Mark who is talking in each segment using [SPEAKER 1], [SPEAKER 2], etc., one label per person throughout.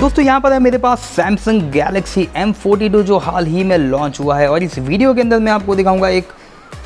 [SPEAKER 1] दोस्तों यहाँ पर है मेरे पास Samsung Galaxy M42 जो हाल ही में लॉन्च हुआ है और इस वीडियो के अंदर मैं आपको दिखाऊंगा एक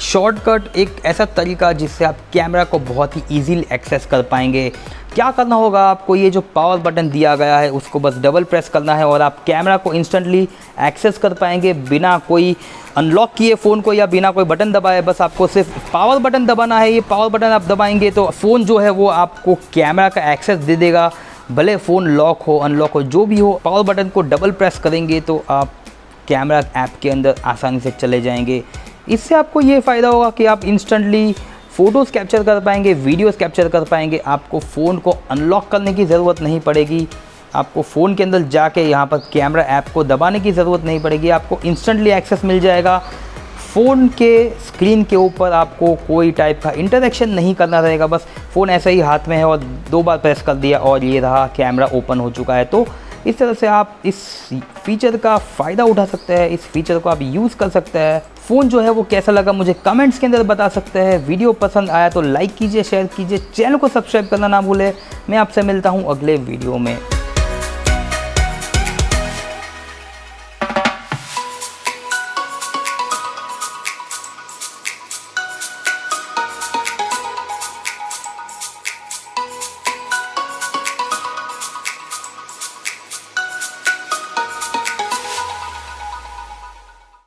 [SPEAKER 1] शॉर्टकट, एक ऐसा तरीका जिससे आप कैमरा को बहुत ही इजीली एक्सेस कर पाएंगे। क्या करना होगा आपको, ये जो पावर बटन दिया गया है उसको बस डबल प्रेस करना है और आप कैमरा को इंस्टेंटली एक्सेस कर पाएंगे बिना कोई अनलॉक किए फ़ोन को या बिना कोई बटन दबाए। बस आपको सिर्फ पावर बटन दबाना है। ये पावर बटन आप दबाएंगे तो फ़ोन जो है वो आपको कैमरा का एक्सेस दे देगा, भले फ़ोन लॉक हो अनलॉक हो जो भी हो। पावर बटन को डबल प्रेस करेंगे तो आप कैमरा ऐप के अंदर आसानी से चले जाएंगे। इससे आपको ये फ़ायदा होगा कि आप इंस्टेंटली फ़ोटोज़ कैप्चर कर पाएंगे, वीडियोज़ कैप्चर कर पाएंगे। आपको फ़ोन को अनलॉक करने की ज़रूरत नहीं पड़ेगी, आपको फ़ोन के अंदर जाके यहाँ पर कैमरा ऐप को दबाने की ज़रूरत नहीं पड़ेगी। आपको इंस्टेंटली एक्सेस मिल जाएगा। फ़ोन के स्क्रीन के ऊपर आपको कोई टाइप का इंटरेक्शन नहीं करना रहेगा। बस फ़ोन ऐसे ही हाथ में है और 2 बार प्रेस कर दिया और ये रहा, कैमरा ओपन हो चुका है। तो इस तरह से आप इस फीचर का फ़ायदा उठा सकते हैं, इस फीचर को आप यूज़ कर सकते हैं। फ़ोन जो है वो कैसा लगा मुझे कमेंट्स के अंदर बता सकते हैं। वीडियो पसंद आया तो लाइक कीजिए, शेयर कीजिए, चैनल को सब्सक्राइब करना ना भूलें। मैं आपसे मिलता हूँ अगले वीडियो में।